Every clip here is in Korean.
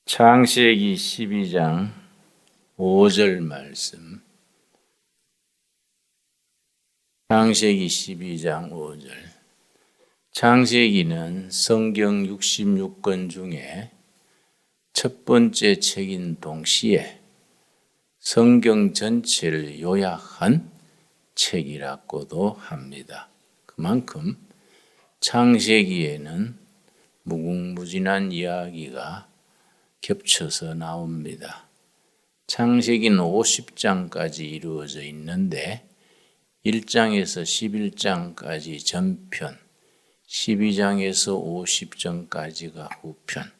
창세기 12장 5절 말씀. 창세기 12장 5절. 창세기는 성경 66권 중에 첫 번째 책인 동시에 성경 전체를 요약한 책이라고도 합니다. 그만큼 창세기에는 무궁무진한 이야기가 겹쳐서 나옵니다. 창세기는 50장까지 이루어져 있는데 1장에서 11장까지 전편, 12장에서 50장까지가 후편.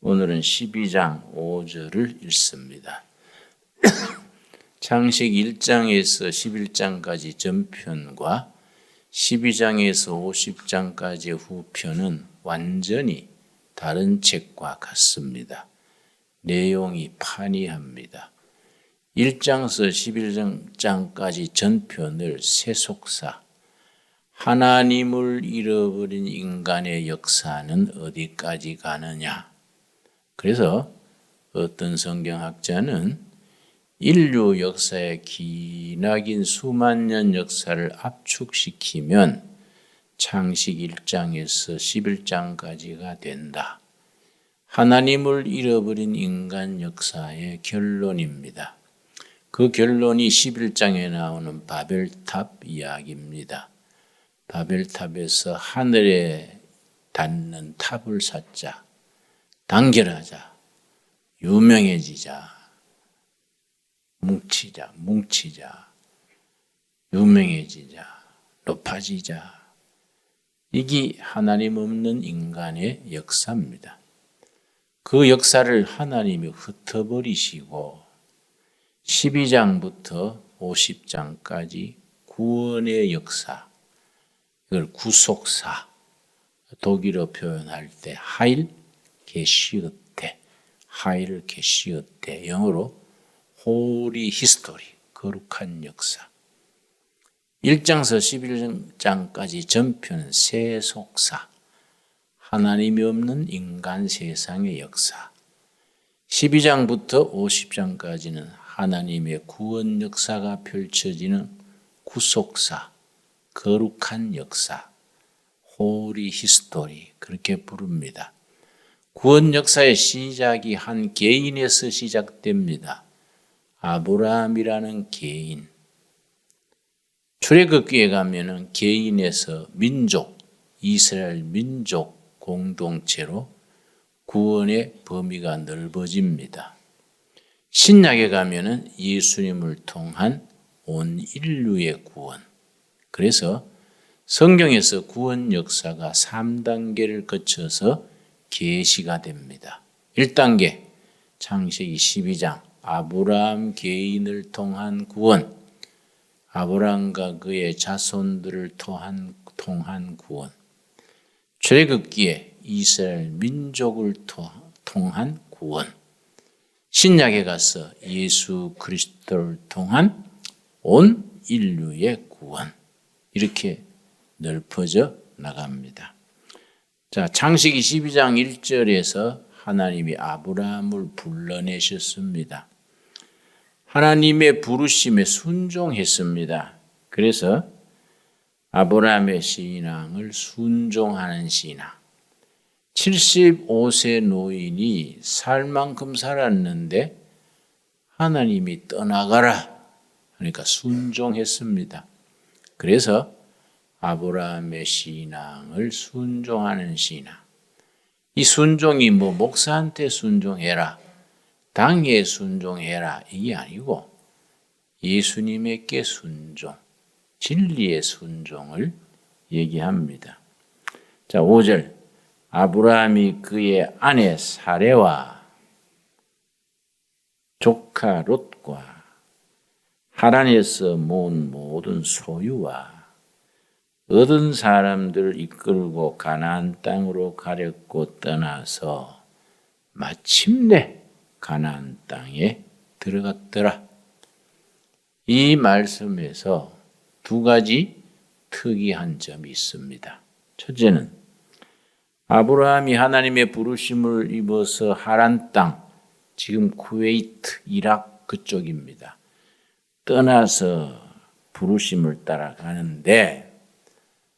오늘은 12장 5절을 읽습니다. 창세기 1장에서 11장까지 전편과 12장에서 50장까지 후편은 완전히 다른 책과 같습니다. 내용이 판이합니다. 1장에서 11장까지 전편을 세속사, 하나님을 잃어버린 인간의 역사는 어디까지 가느냐. 그래서 어떤 성경학자는 인류 역사의 기나긴 수만 년 역사를 압축시키면 창세기 1장에서 11장까지가 된다. 하나님을 잃어버린 인간 역사의 결론입니다. 그 결론이 11장에 나오는 바벨탑 이야기입니다. 바벨탑에서 하늘에 닿는 탑을 쌓자, 단결하자, 유명해지자, 뭉치자, 유명해지자, 높아지자. 이게 하나님 없는 인간의 역사입니다. 그 역사를 하나님이 흩어버리시고 12장부터 50장까지 구원의 역사, 이걸 구속사, 독일어 표현할 때 하일 게시어테, 하일 게시어테, 영어로 홀리 히스토리, 거룩한 역사. 1장에서 11장까지 전편은 세속사, 하나님이 없는 인간 세상의 역사. 12장부터 50장까지는 하나님의 구원 역사가 펼쳐지는 구속사, 거룩한 역사, 홀리 히스토리, 그렇게 부릅니다. 구원 역사의 시작이 한 개인에서 시작됩니다. 아브라함이라는 개인. 출애굽기에 가면은 개인에서 민족, 이스라엘 민족 공동체로 구원의 범위가 넓어집니다. 신약에 가면은 예수님을 통한 온 인류의 구원. 그래서 성경에서 구원 역사가 3단계를 거쳐서 계시가 됩니다. 1단계, 창세기 12장, 아브라함 개인을 통한 구원. 아브라함과 그의 자손들을 통한 구원. 출애굽기에 이스라엘 민족을 통한 구원. 신약에 가서 예수 그리스도를 통한 온 인류의 구원. 이렇게 넓어져 나갑니다. 자, 창세기 12장 1절에서 하나님이 아브라함을 불러내셨습니다. 하나님의 부르심에 순종했습니다. 그래서 아브라함의 신앙을 순종하는 신앙. 75세 노인이 살 만큼 살았는데 하나님이 떠나가라 하니까 순종했습니다. 그래서 아브라함의 신앙을 순종하는 신앙. 이 순종이 목사한테 순종해라, 당에 순종해라 이게 아니고 예수님에게 순종, 진리의 순종을 얘기합니다. 자, 5절. 아브라함이 그의 아내 사레와 조카 롯과 하란에서 모은 모든 소유와 얻은 사람들을 이끌고 가나안 땅으로 가려고 떠나서 마침내 가나안 땅에 들어갔더라. 이 말씀에서 두 가지 특이한 점이 있습니다. 첫째는 아브라함이 하나님의 부르심을 입어서 하란 땅, 지금 쿠웨이트, 이락 그쪽입니다. 떠나서 부르심을 따라가는데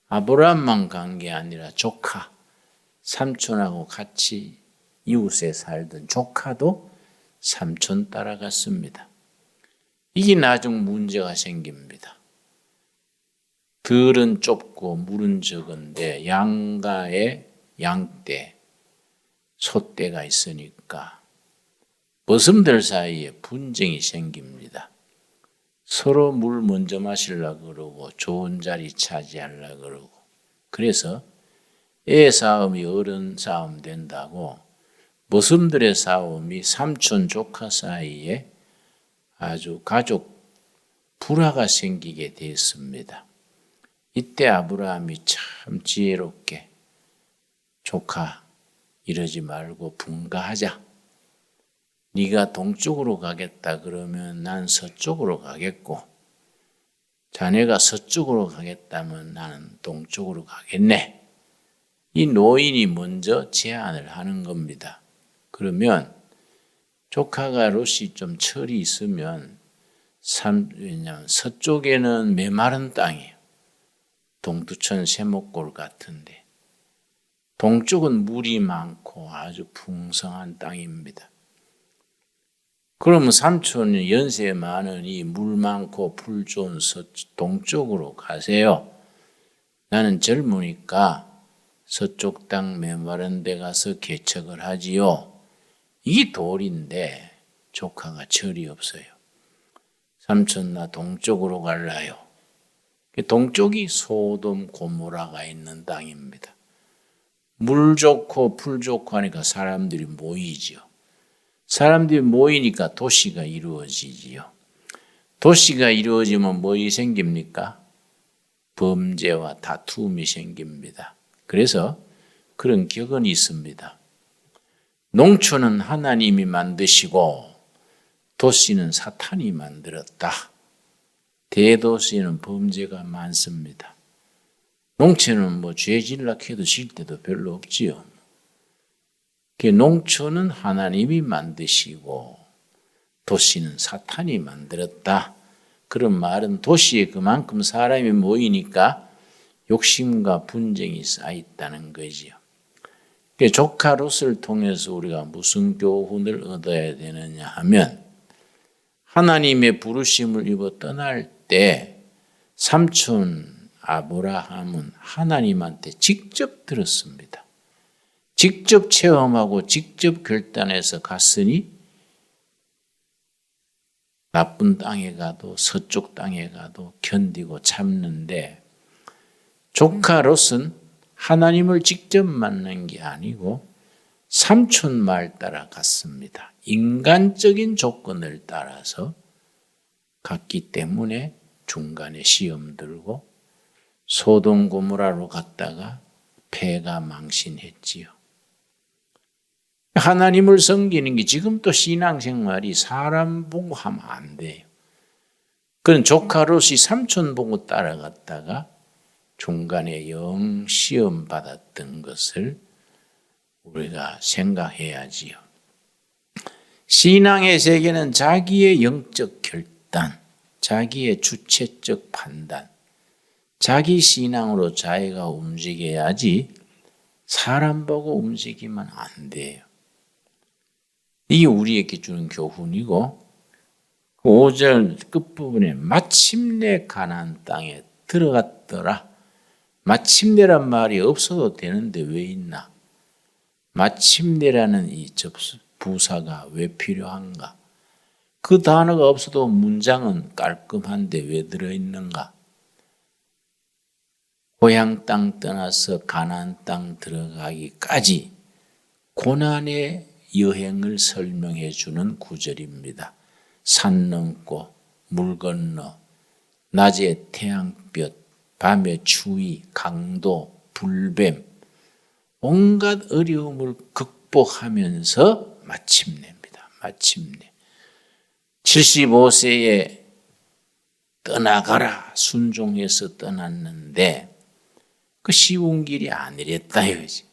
아브라함만 간 게 아니라 조카, 삼촌하고 같이 이웃에 살던 조카도 삼촌 따라갔습니다. 이게 나중 문제가 생깁니다. 들은 좁고 물은 적은데 양가에 양떼, 소떼가 있으니까 머슴들 사이에 분쟁이 생깁니다. 서로 물 먼저 마시려고 그러고 좋은 자리 차지하려고 그러고 그래서 애 싸움이 어른 싸움 된다고 머슴들의 싸움이 삼촌 조카 사이에 아주 가족 불화가 생기게 됐습니다. 이때 아브라함이 참 지혜롭게 조카 이러지 말고 분가하자. 네가 동쪽으로 가겠다 그러면 난 서쪽으로 가겠고 자네가 서쪽으로 가겠다면 나는 동쪽으로 가겠네. 이 노인이 먼저 제안을 하는 겁니다. 그러면 조카가 롯이 좀 철이 있으면 왜냐하면 서쪽에는 메마른 땅이에요. 동두천 세목골 같은데 동쪽은 물이 많고 아주 풍성한 땅입니다. 그러면 삼촌이 연세 많으니 물 많고 풀 좋은 동쪽으로 가세요. 나는 젊으니까 서쪽 땅 메마른 데 가서 개척을 하지요. 이 도리인데 조카가 철이 없어요. 삼촌 나 동쪽으로 갈라요. 동쪽이 소돔 고모라가 있는 땅입니다. 물 좋고 풀 좋고 하니까 사람들이 모이죠. 사람들이 모이니까 도시가 이루어지지요. 도시가 이루어지면 뭐이 생깁니까? 범죄와 다툼이 생깁니다. 그래서 그런 격언이 있습니다. 농촌은 하나님이 만드시고 도시는 사탄이 만들었다. 대도시는 범죄가 많습니다. 농촌은 뭐 죄질라 해도 질 때도 별로 없지요. 농촌은 하나님이 만드시고 도시는 사탄이 만들었다. 그런 말은 도시에 그만큼 사람이 모이니까 욕심과 분쟁이 쌓였다는 거지요. 조카 롯을 통해서 우리가 무슨 교훈을 얻어야 되느냐 하면 하나님의 부르심을 입어 떠날 때 삼촌 아브라함은 하나님한테 직접 들었습니다. 직접 체험하고 직접 결단해서 갔으니 나쁜 땅에 가도 서쪽 땅에 가도 견디고 참는데 조카 롯은 하나님을 직접 만난 게 아니고 삼촌 말 따라 갔습니다. 인간적인 조건을 따라서 갔기 때문에 중간에 시험 들고 소돔 고모라로 갔다가 폐가 망신했지요. 하나님을 섬기는 게 지금도 신앙생활이 사람 보고 하면 안 돼요. 그런 조카 롯이 삼촌 보고 따라갔다가 중간에 영 시험 받았던 것을 우리가 생각해야지요. 신앙의 세계는 자기의 영적 결단, 자기의 주체적 판단, 자기 신앙으로 자기가 움직여야지 사람 보고 움직이면 안 돼요. 이게 우리에게 주는 교훈이고 5절 끝부분에 마침내 가나안 땅에 들어갔더라. 마침내란 말이 없어도 되는데 왜 있나? 마침내라는 이 부사가 왜 필요한가? 그 단어가 없어도 문장은 깔끔한데 왜 들어있는가? 고향 땅 떠나서 가나안 땅 들어가기까지 고난의 여행을 설명해 주는 구절입니다. 산 넘고 물 건너 낮에 태양볕 밤에 추위 강도 불뱀 온갖 어려움을 극복하면서 마침내입니다. 마침내 75세에 떠나가라 순종해서 떠났는데 그 쉬운 길이 아니랬다 이거지.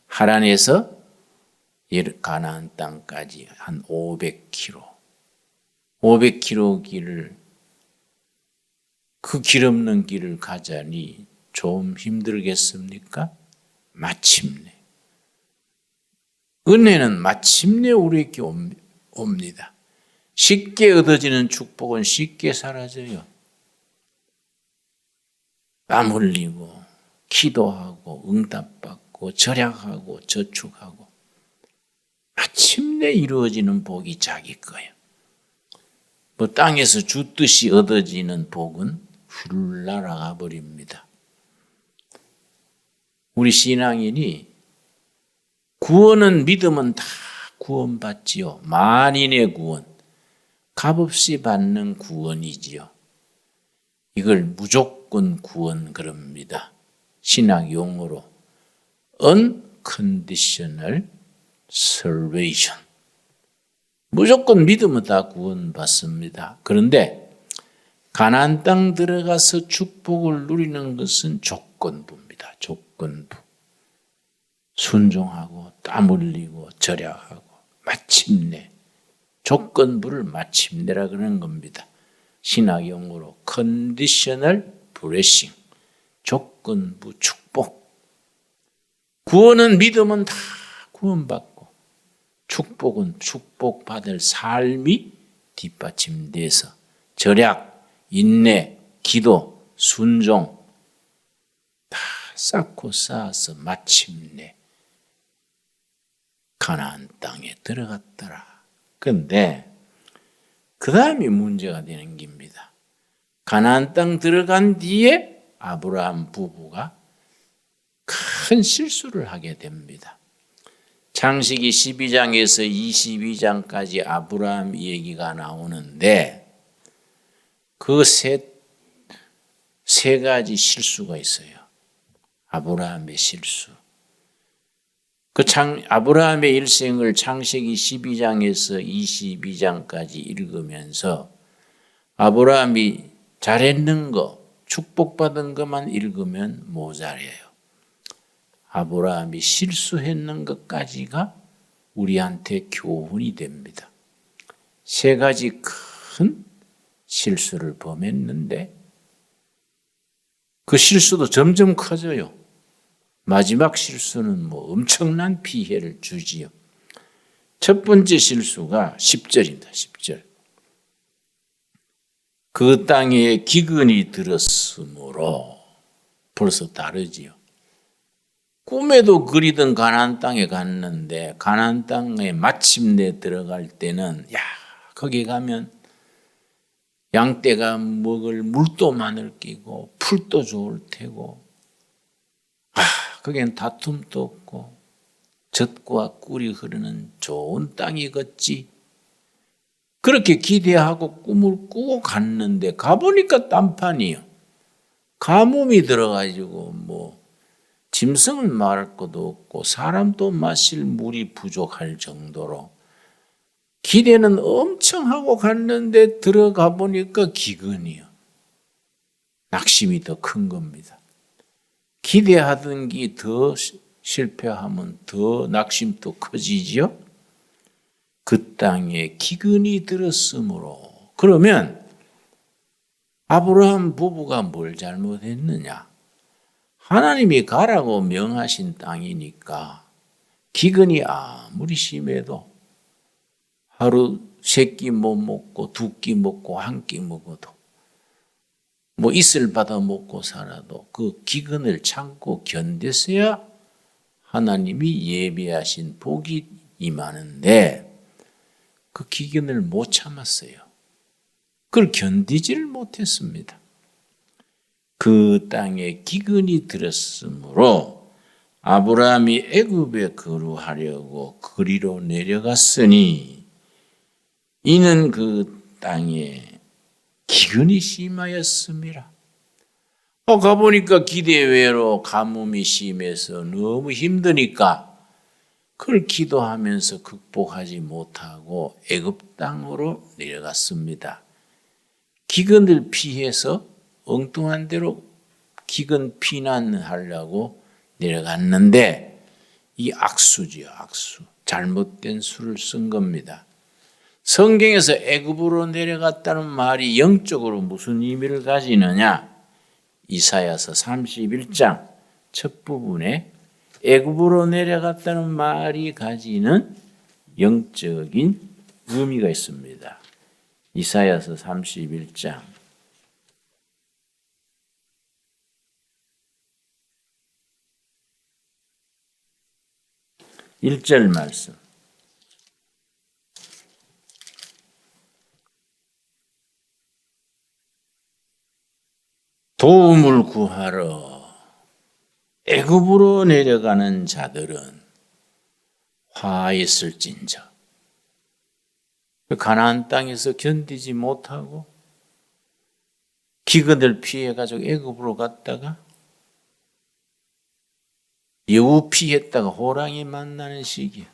하란에서 가나안 땅까지 한 500km. 500km 길을, 그 길 없는 길을 가자니 좀 힘들겠습니까? 마침내. 은혜는 마침내 우리에게 옵니다. 쉽게 얻어지는 축복은 쉽게 사라져요. 땀 흘리고, 기도하고, 응답받고, 절약하고, 저축하고, 마침내 이루어지는 복이 자기 거예요. 뭐 땅에서 주듯이 얻어지는 복은 훌 날아가 버립니다. 우리 신앙인이 구원은 믿으면 다 구원받지요. 만인의 구원, 값없이 받는 구원이지요. 이걸 무조건 구원 그럽니다. 신학 용어로 unconditional salvation. 무조건 믿으면 다 구원받습니다. 그런데 가나안 땅 들어가서 축복을 누리는 것은 조건부입니다. 조건부. 순종하고 땀 흘리고 절약하고 마침내, 조건부를 마침내라 그러는 겁니다. 신학 용어로 conditional blessing, 조건부 축복. 구원은 믿으면 다 구원받고, 축복은 축복받을 삶이 뒷받침돼서 절약, 인내, 기도, 순종 다 쌓고 쌓아서 마침내 가나안 땅에 들어갔더라. 그런데 그 다음이 문제가 되는 겁니다. 가나안 땅 들어간 뒤에 아브라함 부부가 큰 실수를 하게 됩니다. 창세기 12장에서 22장까지 아브라함 얘기가 나오는데 그 세 가지 실수가 있어요. 아브라함의 실수. 아브라함의 일생을 창세기 12장에서 22장까지 읽으면서 아브라함이 잘했는 거, 축복받은 것만 읽으면 모자라요. 아브라함이 실수했는 것까지가 우리한테 교훈이 됩니다. 세 가지 큰 실수를 범했는데 그 실수도 점점 커져요. 마지막 실수는 뭐 엄청난 피해를 주지요. 첫 번째 실수가 10절입니다. 10절. 그 땅에 기근이 들었으므로 벌써 다르지요. 꿈에도 그리던 가나안 땅에 갔는데 가나안 땅에 마침내 들어갈 때는 거기 가면 양떼가 먹을 물도 많을 끼고 풀도 좋을 테고 거기엔 다툼도 없고 젖과 꿀이 흐르는 좋은 땅이겠지. 그렇게 기대하고 꿈을 꾸고 갔는데 가보니까 딴판이요. 가뭄이 들어가지고 뭐 짐승을 말할 것도 없고 사람도 마실 물이 부족할 정도로 기대는 엄청 하고 갔는데 들어가 보니까 기근이요. 낙심이 더 큰 겁니다. 기대하던 게 더 실패하면 더 낙심도 커지죠. 그 땅에 기근이 들었으므로. 그러면 아브라함 부부가 뭘 잘못했느냐? 하나님이 가라고 명하신 땅이니까 기근이 아무리 심해도 하루 3끼 못 먹고 2끼 먹고 1끼 먹어도 뭐 이슬 받아 먹고 살아도 그 기근을 참고 견뎠어야 하나님이 예비하신 복이 임하는데 그 기근을 못 참았어요. 그걸 견디지를 못했습니다. 그 땅에 기근이 들었으므로 아브라함이 애굽에 거류하려고 그리로 내려갔으니 이는 그 땅에 기근이 심하였습니다. 가보니까 기대외로 가뭄이 심해서 너무 힘드니까 그걸 기도하면서 극복하지 못하고 애굽 땅으로 내려갔습니다. 기근을 피해서 엉뚱한 대로 기근 피난하려고 내려갔는데 이 악수지요, 악수. 잘못된 수를 쓴 겁니다. 성경에서 애굽으로 내려갔다는 말이 영적으로 무슨 의미를 가지느냐? 이사야서 31장 첫 부분에 애굽으로 내려갔다는 말이 가지는 영적인 의미가 있습니다. 이사야서 31장 1절 말씀. 도움을 구하러 애굽으로 내려가는 자들은 화했을진저. 가나안 땅에서 견디지 못하고 기근을 피해가지고 애굽으로 갔다가 여우 피했다가 호랑이 만나는 시기야.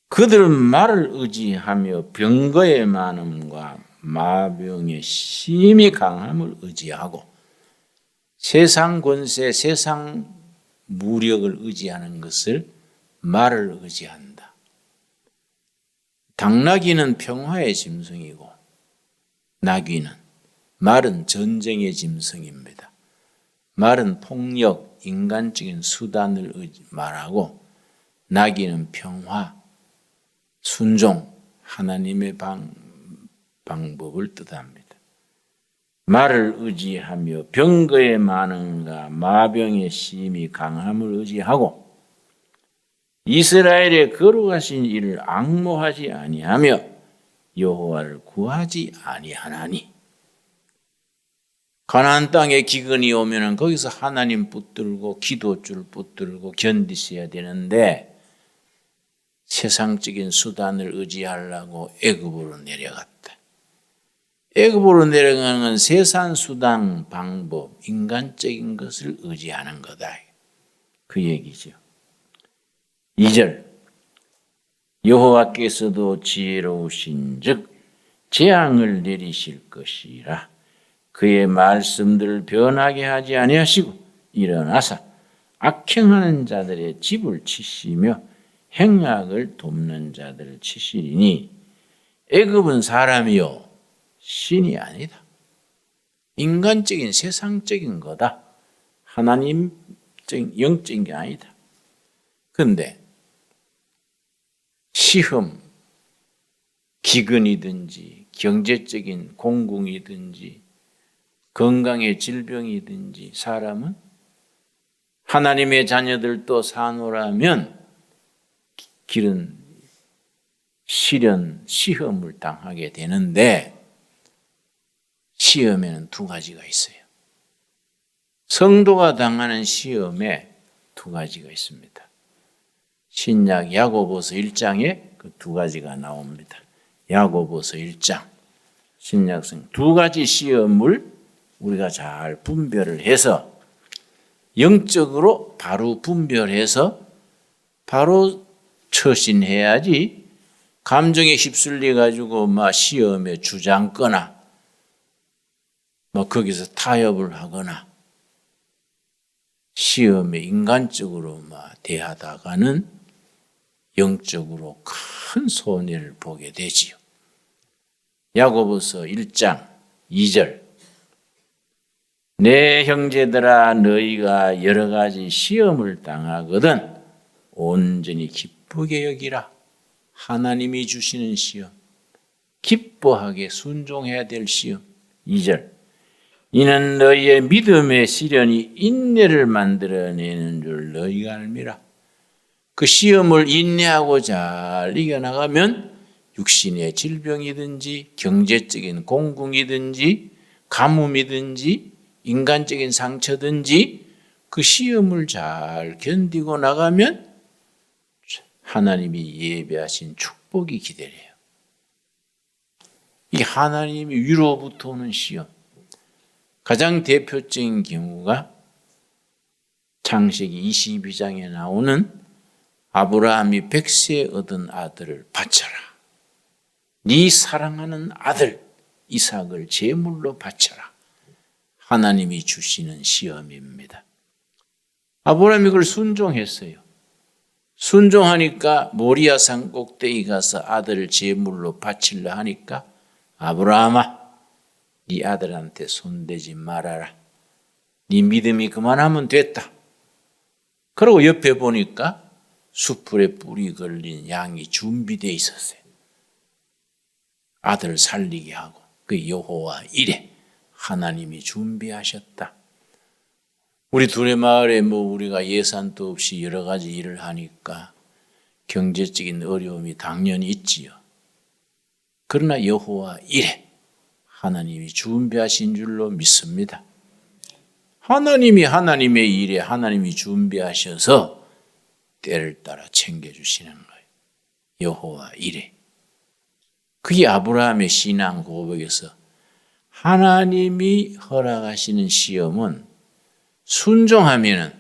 그들은 말을 의지하며 병거의 많음과 마병의 심히 강함을 의지하고 세상 권세, 세상 무력을 의지하는 것을 말을 의지한다. 당나귀는 평화의 짐승이고 나귀는 말은 전쟁의 짐승입니다. 말은 폭력, 인간적인 수단을 말하고 나귀는 평화, 순종, 하나님의 방법을 뜻합니다. 말을 의지하며 병거의 많음과 마병의 심히 강함을 의지하고 이스라엘의 거룩하신 이를 앙모하지 아니하며 여호와를 구하지 아니하나니. 가나안 땅에 기근이 오면은 거기서 하나님 붙들고 기도줄 붙들고 견디셔야 되는데 세상적인 수단을 의지하려고 애굽으로 내려갔다. 애굽으로 내려가는 건 세상 수단 방법, 인간적인 것을 의지하는 거다. 그 얘기죠. 2절 여호와께서도 지혜로우신즉 재앙을 내리실 것이라. 그의 말씀들을 변하게 하지 아니하시고 일어나사 악행하는 자들의 집을 치시며 행악을 돕는 자들을 치시리니 애굽은 사람이요 신이 아니다. 인간적인 세상적인 거다. 하나님적인 영적인 게 아니다. 그런데 시험, 기근이든지 경제적인 공궁이든지 건강의 질병이든지 사람은 하나님의 자녀들도 사노라면 길은 시련, 시험을 당하게 되는데 시험에는 두 가지가 있어요. 성도가 당하는 시험에 두 가지가 있습니다. 신약 야고보서 1장에 그 두 가지가 나옵니다. 야고보서 1장 신약성 두 가지 시험을 우리가 잘 분별을 해서 영적으로 바로 분별해서 바로 처신해야지 감정에 휩쓸려 가지고 막 시험에 주저앉거나 뭐 거기서 타협을 하거나 시험에 인간적으로 막 대하다가는 영적으로 큰 손해를 보게 되지요. 야고보서 1장 2절 내 형제들아 너희가 여러 가지 시험을 당하거든 온전히 기쁘게 여기라. 하나님이 주시는 시험, 기뻐하게 순종해야 될 시험. 2절 이는 너희의 믿음의 시련이 인내를 만들어내는 줄 너희가 알미라. 그 시험을 인내하고 잘 이겨나가면 육신의 질병이든지 경제적인 공궁이든지 가뭄이든지 인간적인 상처든지 그 시험을 잘 견디고 나가면 하나님이 예배하신 축복이 기다려요. 이 하나님이 위로부터 오는 시험. 가장 대표적인 경우가 창세기 22장에 나오는 아브라함이 백세 얻은 아들을 바쳐라. 네 사랑하는 아들 이삭을 제물로 바쳐라. 하나님이 주시는 시험입니다. 아브라함이 그걸 순종했어요. 순종하니까 모리아 산 꼭대기 가서 아들을 제물로 바치려 하니까 아브라함아, 네 아들한테 손대지 말아라. 네 믿음이 그만하면 됐다. 그리고 옆에 보니까 숯불에 불이 걸린 양이 준비되어 있었어요. 아들을 살리게 하고 그 여호와 이레, 하나님이 준비하셨다. 우리 둘의 마을에 우리가 예산도 없이 여러 가지 일을 하니까 경제적인 어려움이 당연히 있지요. 그러나 여호와 이레, 하나님이 준비하신 줄로 믿습니다. 하나님이 하나님의 일에 하나님이 준비하셔서 때를 따라 챙겨주시는 거예요. 여호와 이레. 그게 아브라함의 신앙 고백에서 하나님이 허락하시는 시험은 순종하면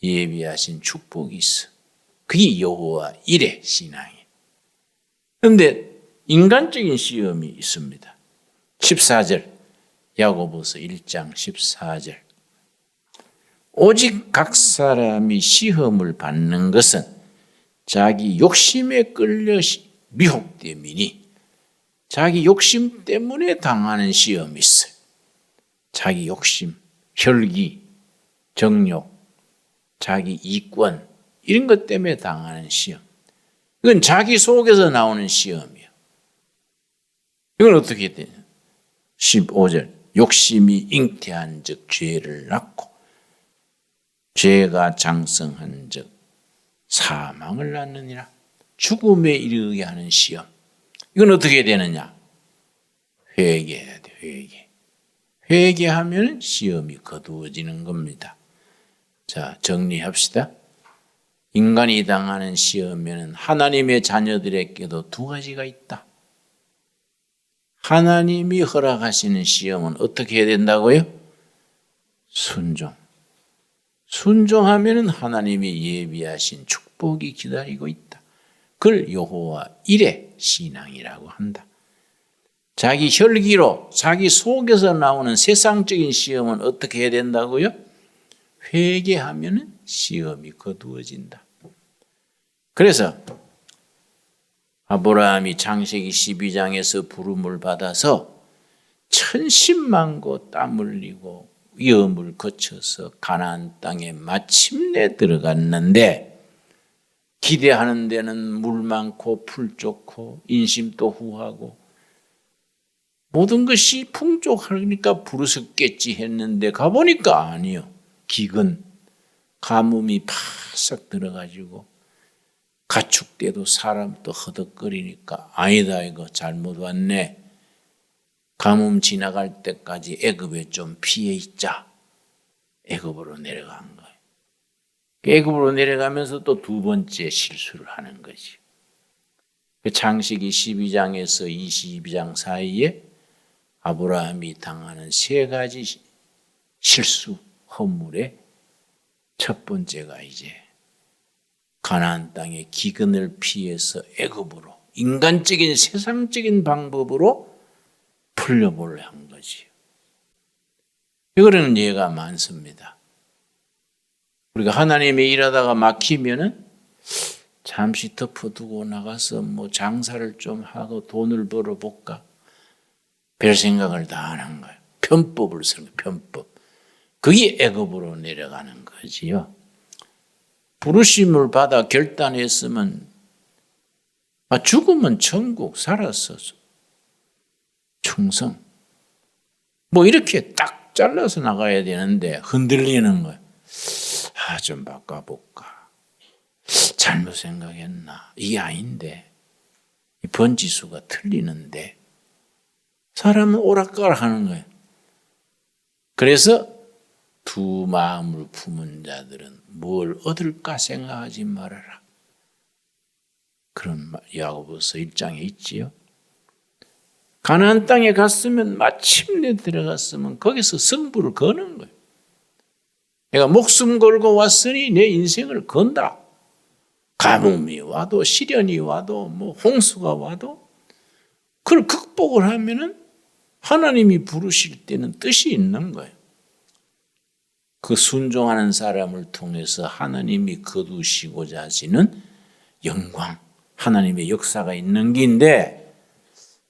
예비하신 축복이 있어. 그게 여호와 이레 신앙이에요. 그런데 인간적인 시험이 있습니다. 14절 야고보서 1장 14절 오직 각 사람이 시험을 받는 것은 자기 욕심에 끌려 미혹됨이니 자기 욕심 때문에 당하는 시험이 있어요. 자기 욕심, 혈기, 정욕, 자기 이권 이런 것 때문에 당하는 시험. 이건 자기 속에서 나오는 시험이에요. 이건 어떻게 되냐? 15절 욕심이 잉태한 즉 죄를 낳고 죄가 장성한 즉 사망을 낳느니라. 죽음에 이르게 하는 시험. 이건 어떻게 되느냐? 회개해야 돼. 회개. 회개하면 시험이 거두어지는 겁니다. 자, 정리합시다. 인간이 당하는 시험에는 하나님의 자녀들에게도 두 가지가 있다. 하나님이 허락하시는 시험은 어떻게 해야 된다고요? 순종. 순종하면 하나님이 예비하신 축복이 기다리고 있다. 그걸 여호와 이레 신앙이라고 한다. 자기 혈기로 자기 속에서 나오는 세상적인 시험은 어떻게 해야 된다고요? 회개하면 시험이 거두어진다. 그래서 아브라함이 창세기 12장에서 부름을 받아서 천신만고 땀 흘리고 위험을 거쳐서 가나안 땅에 마침내 들어갔는데 기대하는 데는 물 많고 풀 좋고 인심도 후하고 모든 것이 풍족하니까 부르셨겠지 했는데 가보니까 아니요. 기근, 가뭄이 파싹 들어가지고 가축대도 사람도 허덕거리니까 아니다 이거 잘못 왔네. 가뭄 지나갈 때까지 애굽에 좀 피해 있자. 애굽으로 내려간 거예요. 애굽으로 내려가면서 또 두 번째 실수를 하는 거지. 창세기 12장에서 22장 사이에 아브라함이 당하는 세 가지 실수, 허물의 첫 번째가 이제 가나안 땅의 기근을 피해서 애굽으로 인간적인 세상적인 방법으로 풀려보려 한 거지. 이거는 예가 많습니다. 우리가 하나님의 일하다가 막히면은 잠시 덮어두고 나가서 장사를 좀 하고 돈을 벌어볼까? 별 생각을 다 안 한 거예요. 편법을 쓰는 거예요. 편법. 그게 애굽으로 내려가는 거지요. 부르심을 받아 결단했으면 죽으면 천국, 살아서 충성. 이렇게 딱 잘라서 나가야 되는데 흔들리는 거예요. 좀 바꿔볼까. 잘못 생각했나. 이게 아닌데. 번지수가 틀리는데. 사람은 오락가락 하는 거예요. 그래서 두 마음을 품은 자들은 뭘 얻을까 생각하지 말아라. 그런 야고보서 1장에 있지요. 가나안 땅에 갔으면 마침내 들어갔으면 거기서 승부를 거는 거예요. 내가 목숨 걸고 왔으니 내 인생을 건다. 가뭄이 와도 시련이 와도 홍수가 와도 그걸 극복을 하면은 하나님이 부르실 때는 뜻이 있는 거예요. 그 순종하는 사람을 통해서 하나님이 거두시고자 하시는 영광, 하나님의 역사가 있는 긴데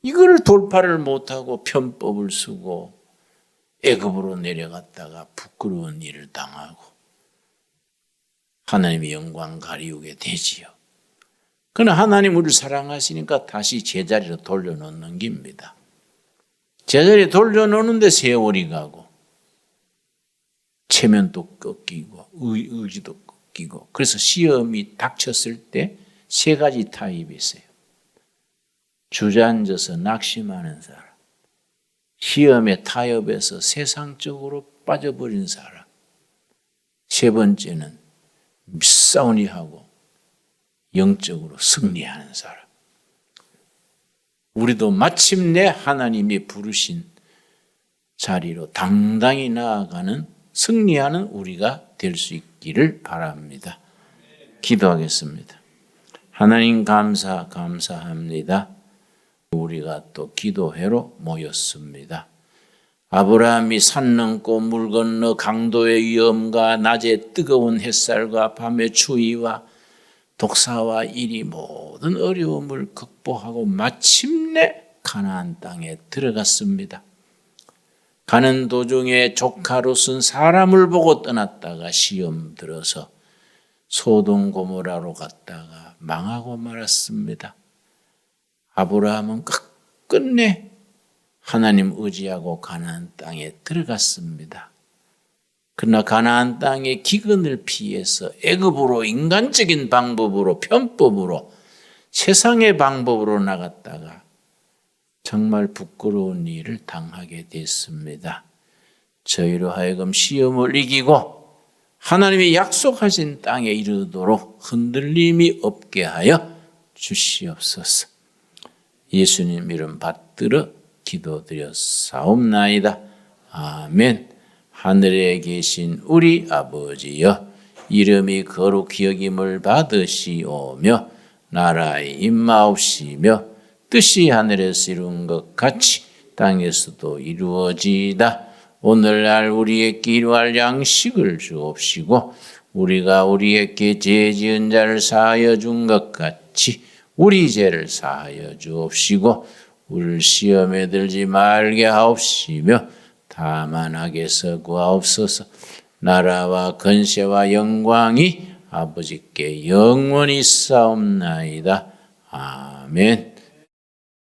이걸 돌파를 못하고 편법을 쓰고 애굽으로 내려갔다가 부끄러운 일을 당하고 하나님의 영광 가리우게 되지요. 그러나 하나님 우리를 사랑하시니까 다시 제자리로 돌려놓는 겁니다. 제자리에 돌려놓는데 세월이 가고 체면도 꺾이고 의지도 꺾이고 그래서 시험이 닥쳤을 때 세 가지 타입이 있어요. 주저앉아서 낙심하는 사람, 시험의 타협에서 세상적으로 빠져버린 사람, 세 번째는 싸우니 하고 영적으로 승리하는 사람. 우리도 마침내 하나님이 부르신 자리로 당당히 나아가는 승리하는 우리가 될 수 있기를 바랍니다. 기도하겠습니다. 하나님 감사합니다. 우리가 또 기도회로 모였습니다. 아브라함이 산 넘고 물 건너 강도의 위험과 낮에 뜨거운 햇살과 밤의 추위와 독사와 이리 모든 어려움을 극복하고 마침내 가나안 땅에 들어갔습니다. 가는 도중에 조카 롯은 사람을 보고 떠났다가 시험 들어서 소돔 고모라로 갔다가 망하고 말았습니다. 아브라함은 끝끝내 하나님 의지하고 가나안 땅에 들어갔습니다. 그러나 가나안 땅의 기근을 피해서 애굽으로 인간적인 방법으로 편법으로 세상의 방법으로 나갔다가 정말 부끄러운 일을 당하게 됐습니다. 저희로 하여금 시험을 이기고 하나님이 약속하신 땅에 이르도록 흔들림이 없게 하여 주시옵소서. 예수님 이름 받들어 기도드렸사옵나이다. 아멘. 하늘에 계신 우리 아버지여, 이름이 거룩히 여김을 받으시오며 나라의 임하옵시며 뜻이 하늘에서 이룬 것 같이 땅에서도 이루어지이다. 오늘날 우리에게 일용할 양식을 주옵시고 우리가 우리에게 죄 지은 자를 사하여 준 것 같이 우리 죄를 사하여 주옵시고 우리를 시험에 들지 말게 하옵시며 다만 악에서 구하옵소서. 나라와 권세와 영광이 아버지께 영원히 있사옵나이다. 아멘.